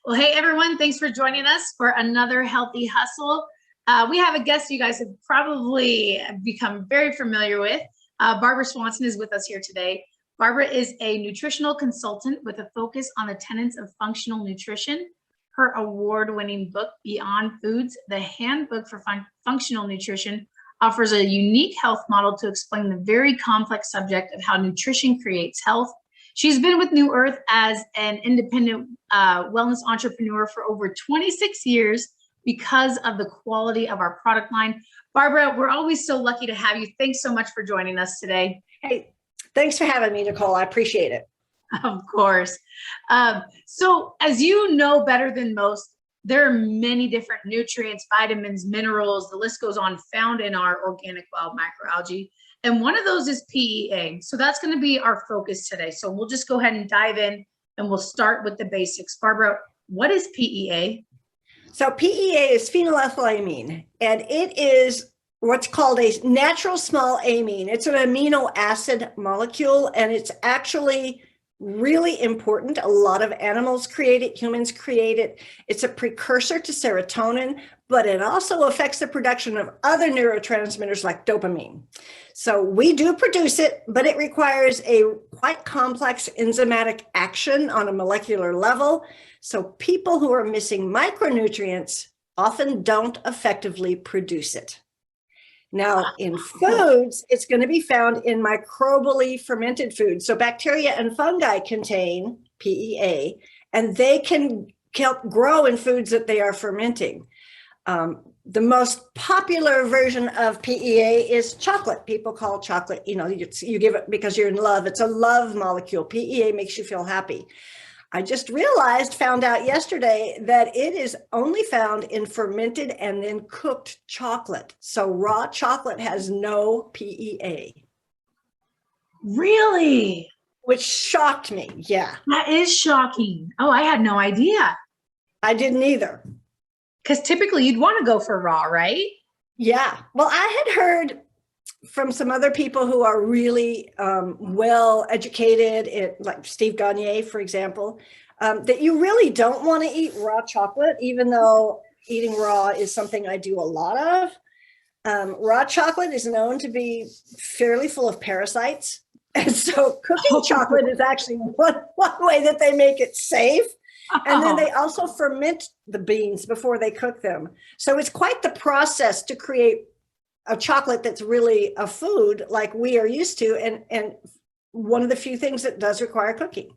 Well, hey everyone, thanks for joining us for another Healthy Hustle. We have a guest you guys have probably become very familiar with. Barbara Swanson is with us here today. Barbara is a nutritional consultant with a focus on the tenets of functional nutrition. Her award-winning book, Beyond Foods, the Handbook for Functional Nutrition, offers a unique health model to explain the very complex subject of how nutrition creates health. She's been with New Earth as an independent wellness entrepreneur for over 26 years because of the quality of our product line. Barbara, we're always so lucky to have you. Thanks so much for joining us today. Hey, thanks for having me, Nicole. I appreciate it. Of course. So as you know better than most, there are many different nutrients, vitamins, minerals, the list goes on, found in our organic wild microalgae. And one of those is PEA. So that's going to be our focus today. So we'll just go ahead and dive in and we'll start with the basics. Barbara, what is PEA? So PEA is phenylethylamine, and it is what's called a natural small amine. It's an amino acid molecule, and it's actually really important. A lot of animals create it, humans create it. It's a precursor to serotonin, but it also affects the production of other neurotransmitters like dopamine. So we do produce it, but it requires a quite complex enzymatic action on a molecular level. So people who are missing micronutrients often don't effectively produce it. Now, in foods, it's going to be found in microbially fermented foods. So bacteria and fungi contain PEA, and they can help grow in foods that they are fermenting. The most popular version of PEA is chocolate. People call chocolate, you give it because you're in love. It's a love molecule. PEA makes you feel happy. I just found out yesterday that it is only found in fermented and then cooked chocolate. So raw chocolate has no PEA. Really? Which shocked me. Yeah. That is shocking. Oh, I had no idea. I didn't either. Because typically you'd want to go for raw, right? Yeah. Well, I had heard from some other people who are really well educated, like Steve Gagne, for example, that you really don't want to eat raw chocolate, even though eating raw is something I do a lot of. Raw chocolate is known to be fairly full of parasites. And so cooking chocolate is actually one way that they make it safe. And then they also ferment the beans before they cook them. So it's quite the process to create a chocolate that's really a food like we are used to, and one of the few things that does require cooking.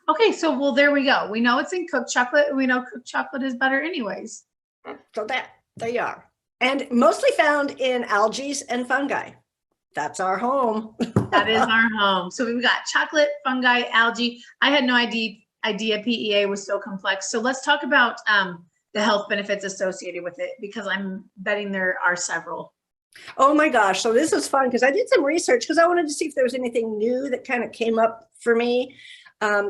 Okay, so well, there we go. We know it's in cooked chocolate, and we know cooked chocolate is better anyways. So there you are. And mostly found in algae and fungi. That's our home. That is our home. So we've got chocolate, fungi, algae. I had no idea PEA was so complex. So let's talk about the health benefits associated with it, because I'm betting there are several. Oh my gosh. So this is fun because I did some research because I wanted to see if there was anything new that kind of came up for me.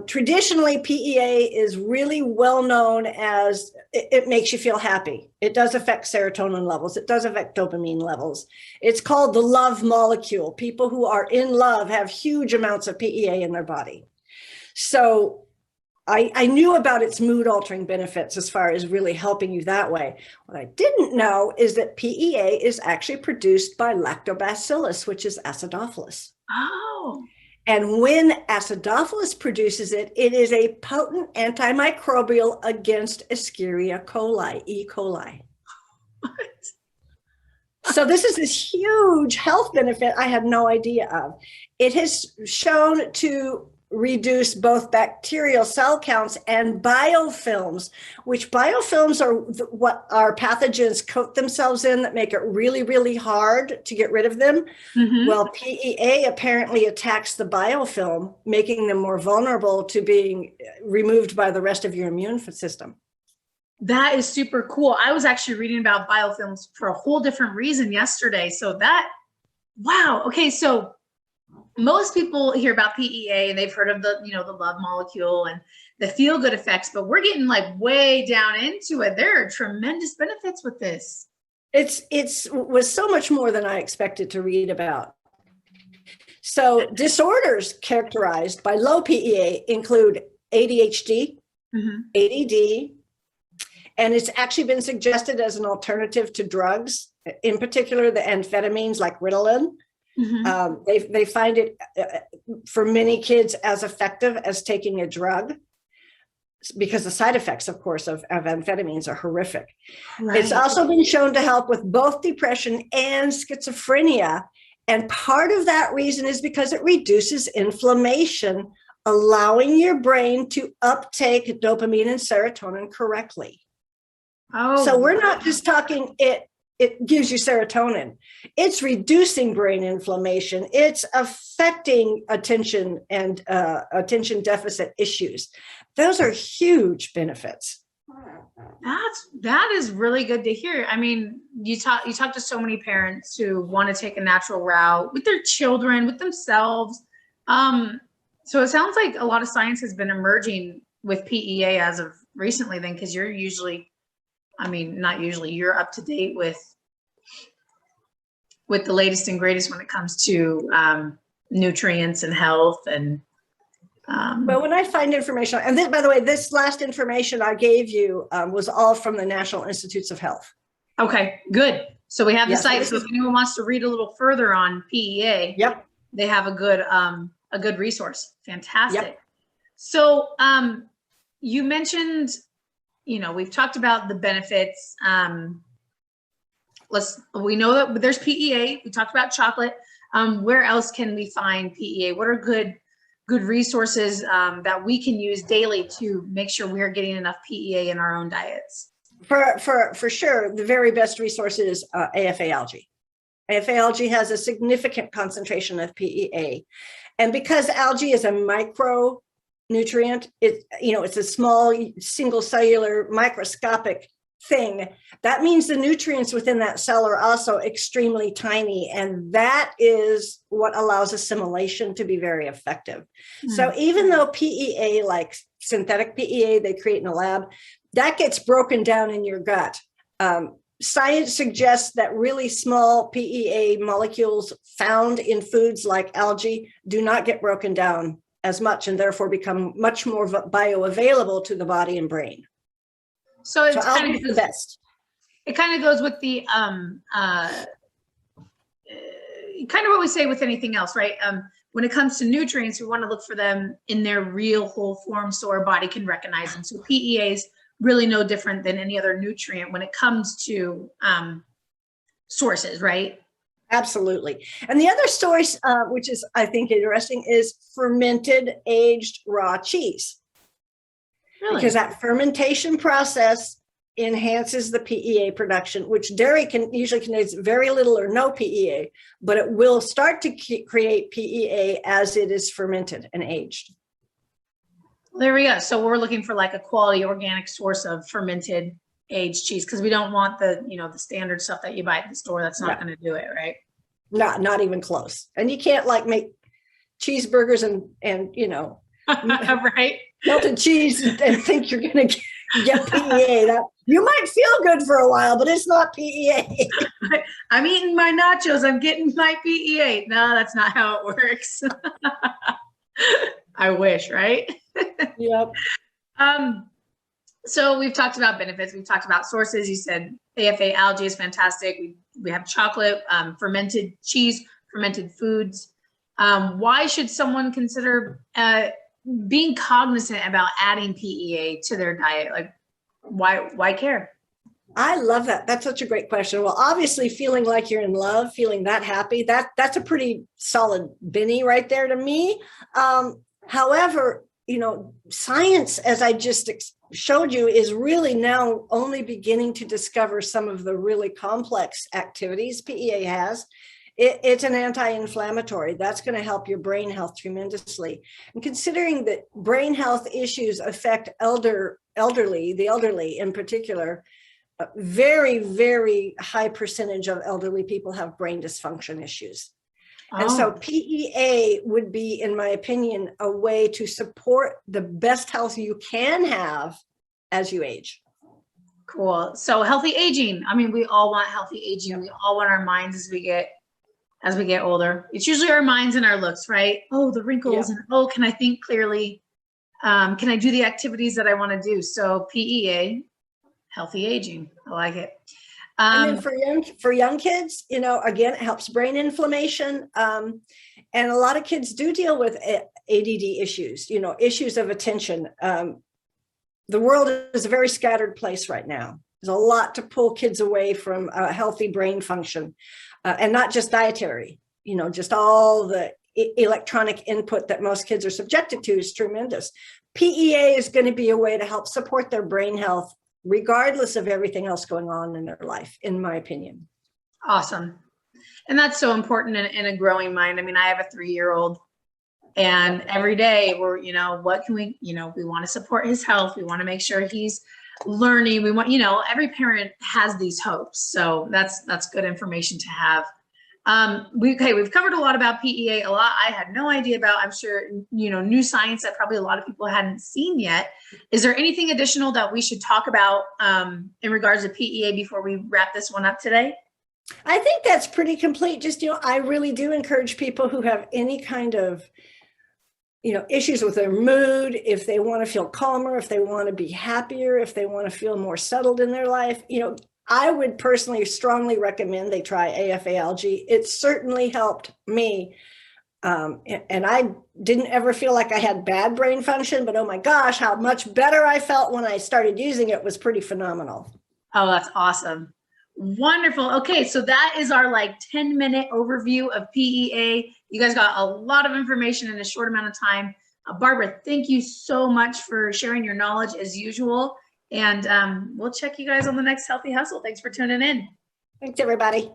Traditionally, PEA is really well known as it makes you feel happy. It does affect serotonin levels. It does affect dopamine levels. It's called the love molecule. People who are in love have huge amounts of PEA in their body. So I knew about its mood altering benefits as far as really helping you that way. What I didn't know is that PEA is actually produced by lactobacillus, which is acidophilus. Oh. And when acidophilus produces it, it is a potent antimicrobial against Escherichia coli, E. coli. What? So this is this huge health benefit I had no idea of. It has shown to reduce both bacterial cell counts and biofilms, which biofilms are what our pathogens coat themselves in that make it really, really hard to get rid of them. Mm-hmm. Well, PEA apparently attacks the biofilm, making them more vulnerable to being removed by the rest of your immune system. That is super cool. I was actually reading about biofilms for a whole different reason yesterday. So wow. Okay. So most people hear about PEA and they've heard of the love molecule and the feel good effects, but we're getting like way down into it. There are tremendous benefits with this. It was so much more than I expected to read about. So disorders characterized by low PEA include ADHD, ADD, and it's actually been suggested as an alternative to drugs, in particular the amphetamines like Ritalin. They find it for many kids as effective as taking a drug, because the side effects, of course, of amphetamines are horrific. Right. It's also been shown to help with both depression and schizophrenia. And part of that reason is because it reduces inflammation, allowing your brain to uptake dopamine and serotonin correctly. Oh, so we're not just talking it gives you serotonin. It's reducing brain inflammation. It's affecting attention and attention deficit issues. Those are huge benefits. That is really good to hear. I mean, you talk to so many parents who want to take a natural route with their children, with themselves. So it sounds like a lot of science has been emerging with PEA as of recently then, because you're usually, I mean, not usually, you're up to date with the latest and greatest when it comes to nutrients and health. And but when I find information, and this, by the way, this last information I gave you was all from the National Institutes of Health. Okay, good. So we have the site. So if anyone wants to read a little further on PEA, yep, they have a good resource. Fantastic. Yep. So you mentioned, we've talked about the benefits. We know that there's PEA. We talked about chocolate. Where else can we find PEA? What are good resources that we can use daily to make sure we're getting enough PEA in our own diets? For sure, the very best resource is AFA algae. AFA algae has a significant concentration of PEA. And because algae is a micronutrient, it's a small single cellular microscopic thing. That means the nutrients within that cell are also extremely tiny, and that is what allows assimilation to be very effective. So even though PEA, like synthetic PEA they create in a lab, that gets broken down in your gut. Science suggests that really small PEA molecules found in foods like algae do not get broken down as much, and therefore become much more bioavailable to the body and brain. So it's kind of the best. It kind of goes with the kind of what we say with anything else, right? When it comes to nutrients, we want to look for them in their real whole form so our body can recognize them. So PEA is really no different than any other nutrient when it comes to sources, right? Absolutely. And the other source, which is, I think, interesting, is fermented aged raw cheese. Really? Because that fermentation process enhances the PEA production, which dairy usually contains very little or no PEA, but it will start to create PEA as it is fermented and aged. There we go. So we're looking for like a quality organic source of fermented aged cheese, because we don't want the standard stuff that you buy at the store. That's not going to do it, right? Not even close. And you can't like make cheeseburgers and right, melted cheese and think you're going to get PEA. That you might feel good for a while, but it's not PEA. I'm eating my nachos, I'm getting my PEA. No, that's not how it works. I wish, right? Yep. So we've talked about benefits. We've talked about sources. You said AFA algae is fantastic. We have chocolate, fermented cheese, fermented foods. Why should someone consider being cognizant about adding PEA to their diet? Like, why care? I love that. That's such a great question. Well, obviously feeling like you're in love, feeling that happy, that's a pretty solid Benny right there to me. However, science, as I just showed you, is really now only beginning to discover some of the really complex activities PEA has. It's an anti-inflammatory. That's going to help your brain health tremendously. And considering that brain health issues affect the elderly in particular, a very, very high percentage of elderly people have brain dysfunction issues. And so PEA would be, in my opinion, a way to support the best health you can have as you age. Cool. So healthy aging. I mean, we all want healthy aging. We all want our minds as we get older. It's usually our minds and our looks, right? Oh, the wrinkles and can I think clearly? Can I do the activities that I want to do? So PEA, healthy aging. I like it. And then for young kids, you know, again, it helps brain inflammation. And a lot of kids do deal with ADD issues, you know, issues of attention. The world is a very scattered place right now. There's a lot to pull kids away from a healthy brain function, and not just dietary, you know, just all the electronic input that most kids are subjected to is tremendous. PEA is going to be a way to help support their brain health, regardless of everything else going on in their life, in my opinion. Awesome. And that's so important in a growing mind. I mean, I have a 3-year-old, and every day we're, you know, what can we, you know, we want to support his health. We want to make sure he's learning. We want, you know, every parent has these hopes. So that's good information to have. We've covered a lot about PEA, a lot I had no idea about. I'm sure, you know, new science that probably a lot of people hadn't seen yet. Is there anything additional that we should talk about in regards to PEA before we wrap this one up today? I think that's pretty complete. Just, you know, I really do encourage people who have any kind of, you know, issues with their mood, if they want to feel calmer, if they want to be happier, if they want to feel more settled in their life, you know, I would personally strongly recommend they try AFA algae. It certainly helped me. And I didn't ever feel like I had bad brain function, but oh my gosh, how much better I felt when I started using it was pretty phenomenal. Oh, that's awesome. Wonderful. Okay, so that is our like 10-minute overview of PEA. You guys got a lot of information in a short amount of time. Barbara, thank you so much for sharing your knowledge as usual. And we'll check you guys on the next Healthy Hustle. Thanks for tuning in. Thanks, everybody.